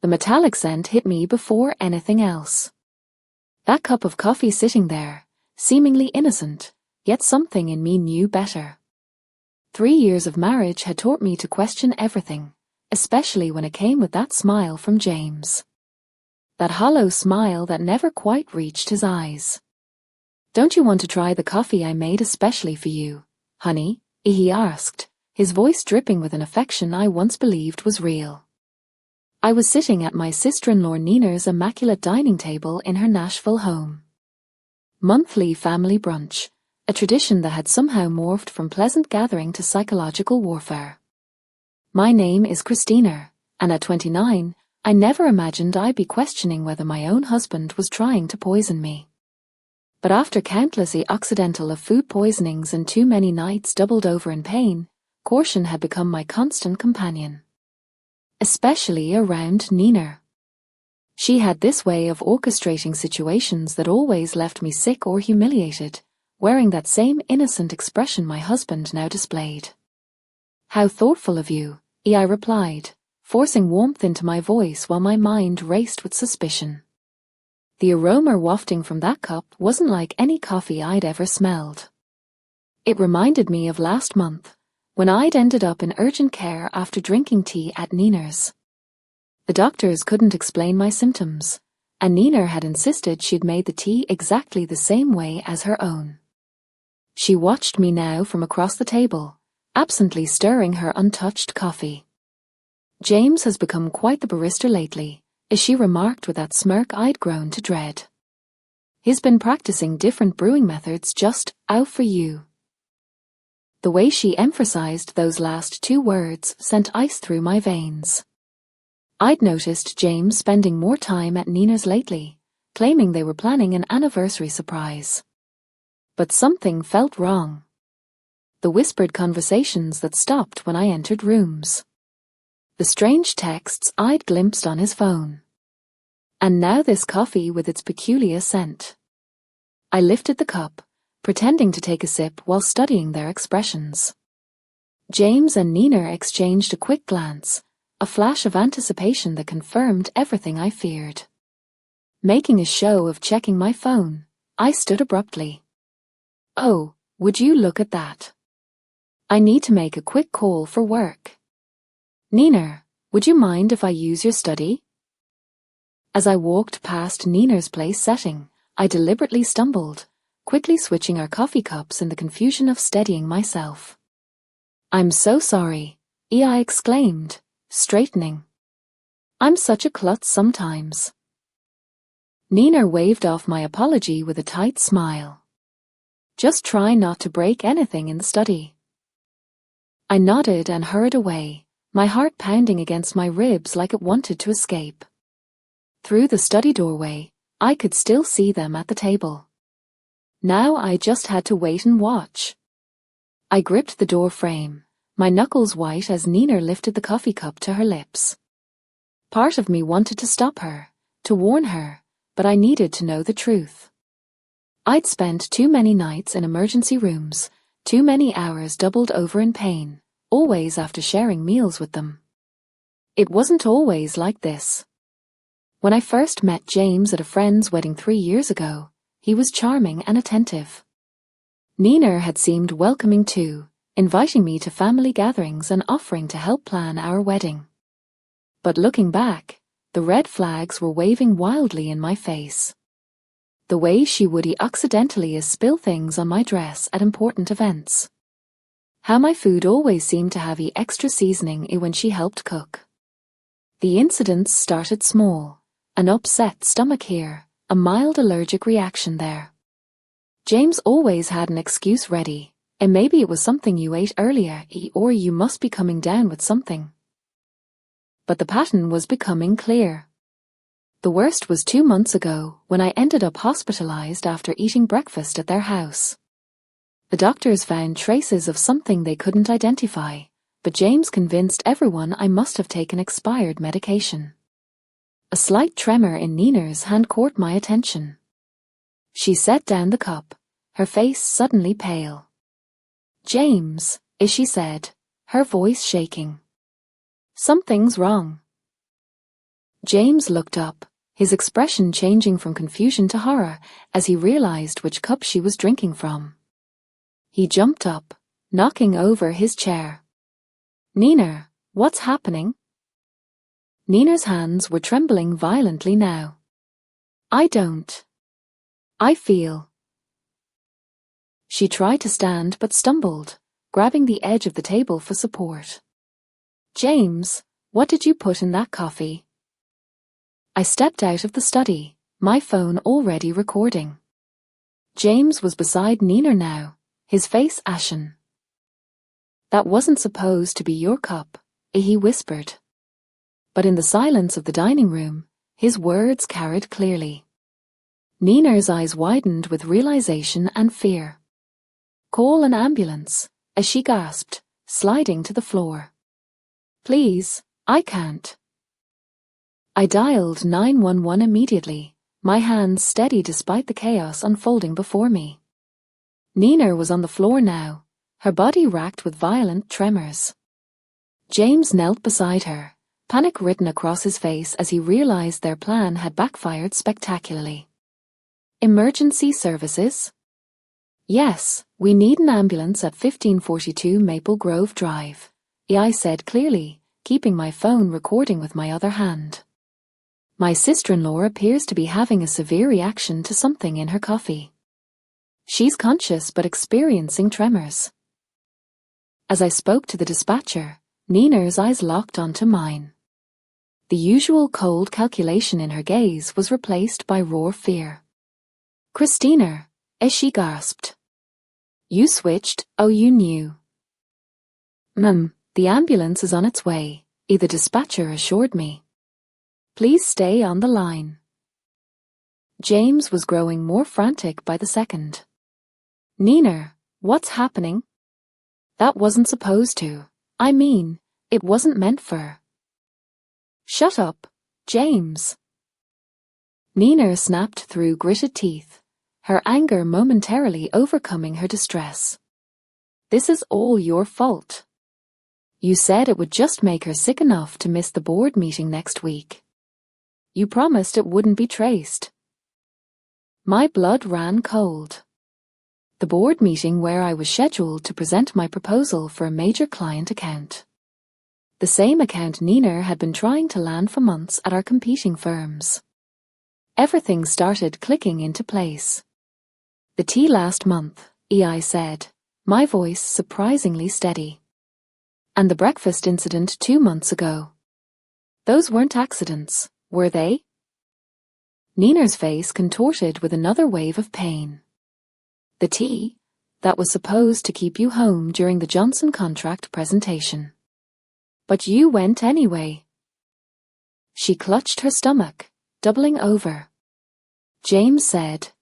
The metallic scent hit me before anything else. That cup of coffee sitting there, seemingly innocent, yet something in me knew better. 3 years of marriage had taught me to question everything, especially when it came with that smile from James. That hollow smile that never quite reached his eyes. "Don't you want to try the coffee I made especially for you, honey?" he asked, his voice dripping with an affection I once believed was real. I was sitting at my sister-in-law Nina's immaculate dining table in her Nashville home. Monthly family brunch, a tradition that had somehow morphed from pleasant gathering to psychological warfare. My name is Christina, and at 29, I never imagined I'd be questioning whether my own husband was trying to poison me. But after countless accidental of food poisonings and too many nights doubled over in pain, caution had become my constant companion. Especially around Nina. She had this way of orchestrating situations that always left me sick or humiliated, wearing that same innocent expression my husband now displayed. "How thoughtful of you," I replied, forcing warmth into my voice while my mind raced with suspicion. The aroma wafting from that cup wasn't like any coffee I'd ever smelled. It reminded me of last month, when I'd ended up in urgent care after drinking tea at Nina's. The doctors couldn't explain my symptoms, and Nina had insisted she'd made the tea exactly the same way as her own. She watched me now from across the table, absently stirring her untouched coffee. "James has become quite the barista lately," as she remarked with that smirk I'd grown to dread. "He's been practicing different brewing methods just out for you." The way she emphasized those last 2 words sent ice through my veins. I'd noticed James spending more time at Nina's lately, claiming they were planning an anniversary surprise. But something felt wrong. The whispered conversations that stopped when I entered rooms. The strange texts I'd glimpsed on his phone. And now this coffee with its peculiar scent. I lifted the cup, pretending to take a sip while studying their expressions. James and Nina exchanged a quick glance, a flash of anticipation that confirmed everything I feared. Making a show of checking my phone, I stood abruptly. "Oh, would you look at that? I need to make a quick call for work. Nina, would you mind if I use your study?" As I walked past Nina's place setting, I deliberately stumbled, quickly switching our coffee cups in the confusion of steadying myself. "I'm so sorry," I exclaimed, straightening. "I'm such a klutz sometimes." Nina waved off my apology with a tight smile. "Just try not to break anything in the study." I nodded and hurried away, my heart pounding against my ribs like it wanted to escape. Through the study doorway, I could still see them at the table. Now I just had to wait and watch. I gripped the door frame, my knuckles white as Nina lifted the coffee cup to her lips. Part of me wanted to stop her, to warn her, but I needed to know the truth. I'd spent too many nights in emergency rooms, too many hours doubled over in pain, always after sharing meals with them. It wasn't always like this. When I first met James at a friend's wedding 3 years ago, he was charming and attentive. Nina had seemed welcoming too, inviting me to family gatherings and offering to help plan our wedding. But looking back, the red flags were waving wildly in my face. The way she would accidentally spill things on my dress at important events. How my food always seemed to have extra seasoning when she helped cook. The incidents started small, an upset stomach here, a mild allergic reaction there. James always had an excuse ready, and maybe it was something you ate earlier or you must be coming down with something. But the pattern was becoming clear. The worst was 2 months ago when I ended up hospitalized after eating breakfast at their house. The doctors found traces of something they couldn't identify, but James convinced everyone I must have taken expired medication. A slight tremor in Nina's hand caught my attention. She set down the cup, her face suddenly pale. "James," she said, her voice shaking. "Something's wrong." James looked up, his expression changing from confusion to horror as he realized which cup she was drinking from. He jumped up, knocking over his chair. "Nina, what's happening?" Nina's hands were trembling violently now. I feel. She tried to stand but stumbled, grabbing the edge of the table for support. "James, what did you put in that coffee?" I stepped out of the study, my phone already recording. James was beside Nina now, his face ashen. "That wasn't supposed to be your cup," he whispered. But in the silence of the dining room, his words carried clearly. Nina's eyes widened with realization and fear. "Call an ambulance," as she gasped, sliding to the floor. "Please, I can't." I dialed 911 immediately, my hands steady despite the chaos unfolding before me. Nina was on the floor now, her body racked with violent tremors. James knelt beside her, panic written across his face as he realized their plan had backfired spectacularly. "Emergency services?" "Yes, we need an ambulance at 1542 Maple Grove Drive," I said clearly, keeping my phone recording with my other hand. "My sister-in-law appears to be having a severe reaction to something in her coffee. She's conscious but experiencing tremors." As I spoke to the dispatcher, Nina's eyes locked onto mine. The usual cold calculation in her gaze was replaced by raw fear. "Christina," as she gasped. "You switched, oh you knew." The ambulance is on its way," the dispatcher assured me. "Please stay on the line." James was growing more frantic by the second. "Nina, what's happening?" "That wasn't supposed to. It wasn't meant for." "Shut up, James." Nina snapped through gritted teeth, her anger momentarily overcoming her distress. "This is all your fault. You said it would just make her sick enough to miss the board meeting next week. You promised it wouldn't be traced." My blood ran cold. The board meeting where I was scheduled to present my proposal for a major client account. The same account Nina had been trying to land for months at our competing firms. Everything started clicking into place. "The tea last month," I said, my voice surprisingly steady. "And the breakfast incident 2 months ago. Those weren't accidents, were they?" Nina's face contorted with another wave of pain. "The tea, that was supposed to keep you home during the Johnson contract presentation. But you went anyway." She clutched her stomach, doubling over. "James said.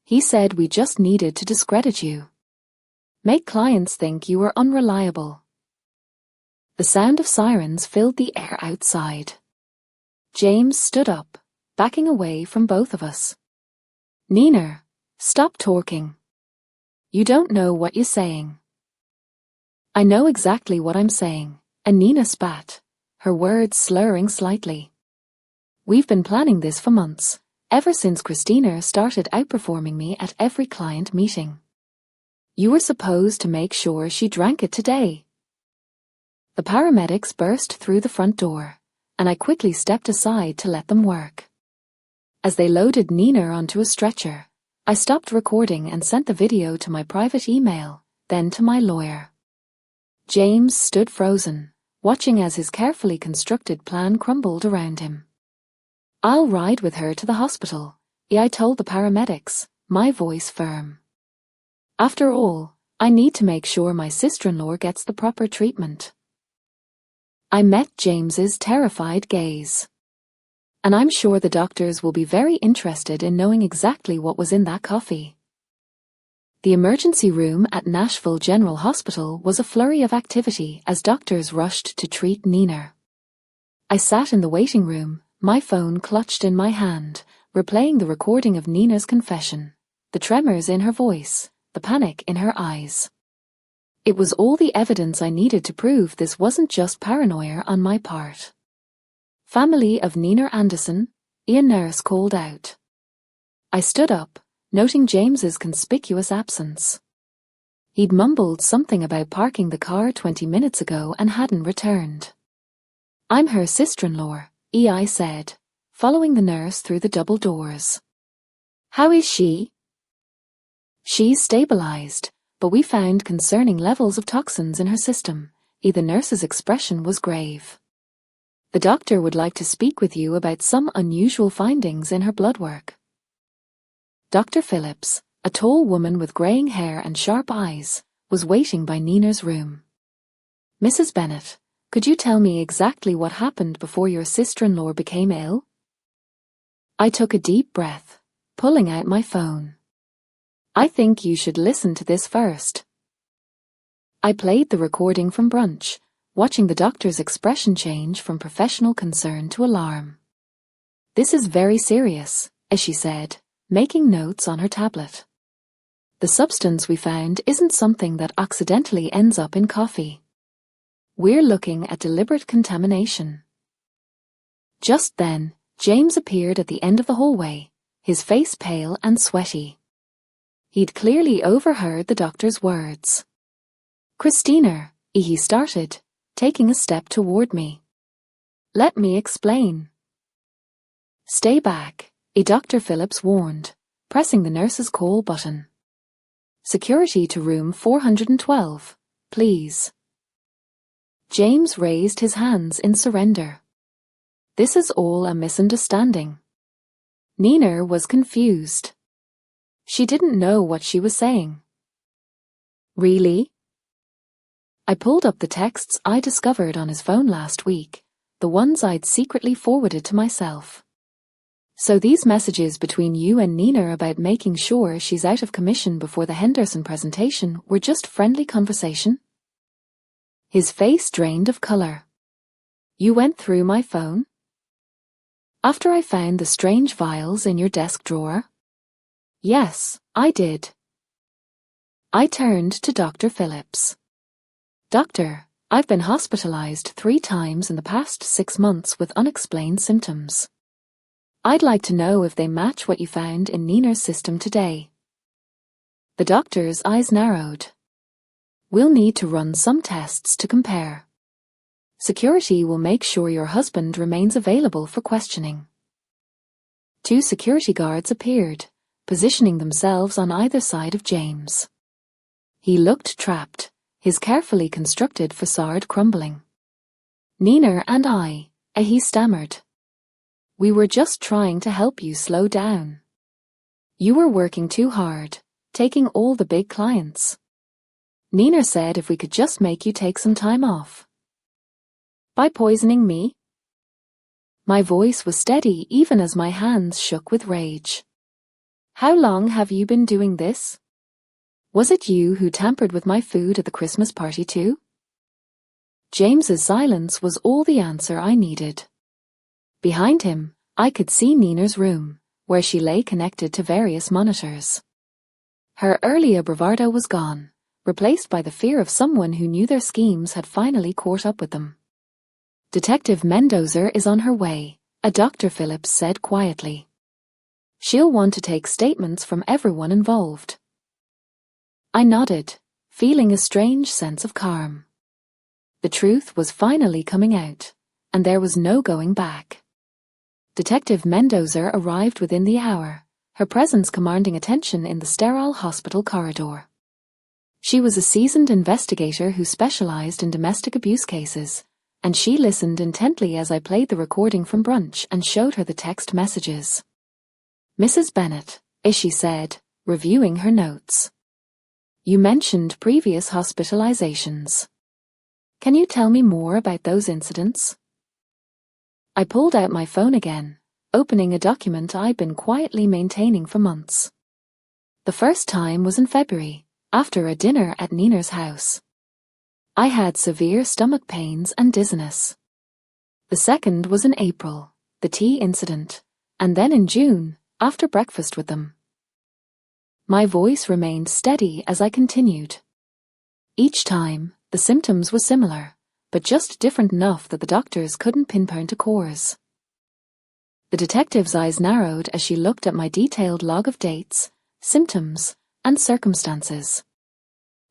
He said we just needed to discredit you. Make clients think you were unreliable." The sound of sirens filled the air outside. James stood up, backing away from both of us. "Nina, stop talking. You don't know what you're saying." "I know exactly what I'm saying," and Nina spat, her words slurring slightly. "We've been planning this for months, ever since Christina started outperforming me at every client meeting. You were supposed to make sure she drank it today." The paramedics burst through the front door, and I quickly stepped aside to let them work. As they loaded Nina onto a stretcher, I stopped recording and sent the video to my private email, then to my lawyer. James stood frozen, watching as his carefully constructed plan crumbled around him. "I'll ride with her to the hospital," I told the paramedics, my voice firm. "After all, I need to make sure my sister-in-law gets the proper treatment." I met James's terrified gaze. "And I'm sure the doctors will be very interested in knowing exactly what was in that coffee." The emergency room at Nashville General Hospital was a flurry of activity as doctors rushed to treat Nina. I sat in the waiting room, my phone clutched in my hand, replaying the recording of Nina's confession, the tremors in her voice, the panic in her eyes. It was all the evidence I needed to prove this wasn't just paranoia on my part. Family of Nina Anderson, a nurse called out. I stood up, noting James's conspicuous absence. He'd mumbled something about parking the car 20 minutes ago and hadn't returned. I'm her sister-in-law, I said, following the nurse through the double doors. How is she? She's stabilized, but we found concerning levels of toxins in her system. The nurse's expression was grave. The doctor would like to speak with you about some unusual findings in her blood work. Dr. Phillips, a tall woman with graying hair and sharp eyes, was waiting by Nina's room. Mrs. Bennett, could you tell me exactly what happened before your sister-in-law became ill? I took a deep breath, pulling out my phone. I think you should listen to this first. I played the recording from brunch, watching the doctor's expression change from professional concern to alarm. This is very serious, as she said, making notes on her tablet. The substance we found isn't something that accidentally ends up in coffee. We're looking at deliberate contamination. Just then, James appeared at the end of the hallway, his face pale and sweaty. He'd clearly overheard the doctor's words. Christina, he started, taking a step toward me. Let me explain. Stay back, Dr. Phillips warned, pressing the nurse's call button. Security to room 412, please. James raised his hands in surrender. This is all a misunderstanding. Nina was confused. She didn't know what she was saying. Really? I pulled up the texts I discovered on his phone last week, the ones I'd secretly forwarded to myself. So these messages between you and Nina about making sure she's out of commission before the Henderson presentation were just friendly conversation? His face drained of color. You went through my phone? After I found the strange vials in your desk drawer? Yes, I did. I turned to Dr. Phillips. Doctor, I've been hospitalized 3 times in the past 6 months with unexplained symptoms. I'd like to know if they match what you found in Nina's system today. The doctor's eyes narrowed. We'll need to run some tests to compare. Security will make sure your husband remains available for questioning. 2 security guards appeared, positioning themselves on either side of James. He looked trapped, his carefully constructed facade crumbling. Nina and I, he stammered. We were just trying to help you slow down. You were working too hard, taking all the big clients. Nina said if we could just make you take some time off. By poisoning me? My voice was steady even as my hands shook with rage. How long have you been doing this? Was it you who tampered with my food at the Christmas party too? James's silence was all the answer I needed. Behind him, I could see Nina's room, where she lay connected to various monitors. Her earlier bravado was gone, replaced by the fear of someone who knew their schemes had finally caught up with them. Detective Mendoza is on her way, Dr. Phillips said quietly. She'll want to take statements from everyone involved. I nodded, feeling a strange sense of calm. The truth was finally coming out, and there was no going back. Detective Mendoza arrived within the hour, her presence commanding attention in the sterile hospital corridor. She was a seasoned investigator who specialized in domestic abuse cases, and she listened intently as I played the recording from brunch and showed her the text messages. Mrs. Bennett, she said, reviewing her notes. You mentioned previous hospitalizations. Can you tell me more about those incidents? I pulled out my phone again, opening a document I'd been quietly maintaining for months. The first time was in February, after a dinner at Nina's house. I had severe stomach pains and dizziness. The second was in April, the tea incident, and then in June, after breakfast with them. My voice remained steady as I continued. Each time, the symptoms were similar, but just different enough that the doctors couldn't pinpoint a cause. The detective's eyes narrowed as she looked at my detailed log of dates, symptoms, and circumstances.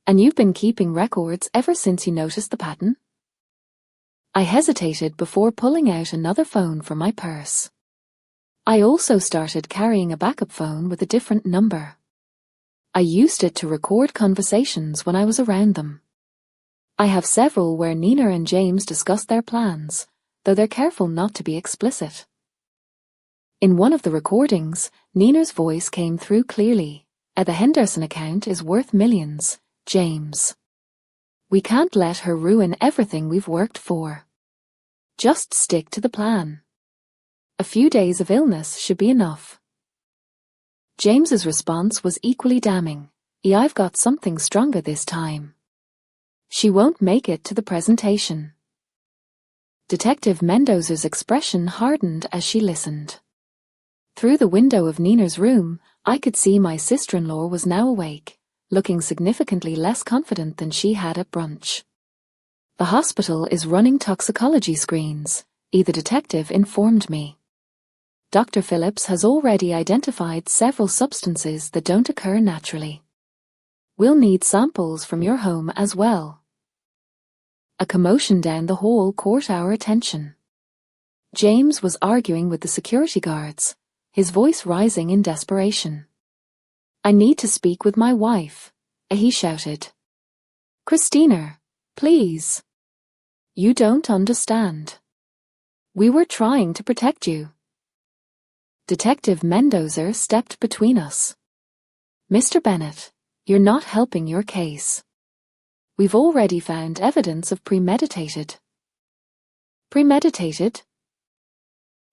And you've been keeping records ever since you noticed the pattern? I hesitated before pulling out another phone from my purse. I also started carrying a backup phone with a different number. I used it to record conversations when I was around them. I have several where Nina and James discuss their plans, though they're careful not to be explicit. In one of the recordings, Nina's voice came through clearly. The Henderson account is worth millions, James. We can't let her ruin everything we've worked for. Just stick to the plan. A few days of illness should be enough. James's response was equally damning. I've got something stronger this time. She won't make it to the presentation. Detective Mendoza's expression hardened as she listened. Through the window of Nina's room, I could see my sister-in-law was now awake, looking significantly less confident than she had at brunch. The hospital is running toxicology screens, the detective informed me. Dr. Phillips has already identified several substances that don't occur naturally. We'll need samples from your home as well. A commotion down the hall caught our attention. James was arguing with the security guards, his voice rising in desperation. I need to speak with my wife, he shouted. Christina, please. You don't understand. We were trying to protect you. Detective Mendoza stepped between us. Mr. Bennett, you're not helping your case. We've already found evidence of premeditated. Premeditated?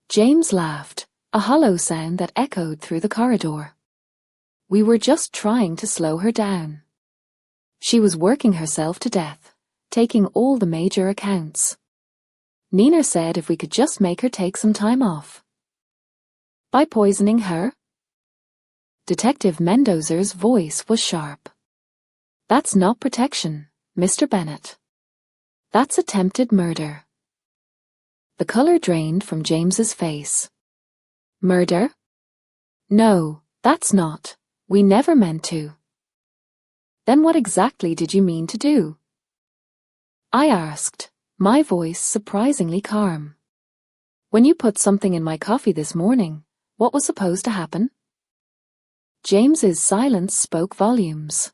James laughed, a hollow sound that echoed through the corridor. We were just trying to slow her down. She was working herself to death, taking all the major accounts. Nina said if we could just make her take some time off. By poisoning her? Detective Mendoza's voice was sharp. That's not protection, Mr. Bennett. That's attempted murder. The color drained from James's face. Murder? No, that's not. We never meant to. Then what exactly did you mean to do? I asked, my voice surprisingly calm. When you put something in my coffee this morning, what was supposed to happen? James's silence spoke volumes.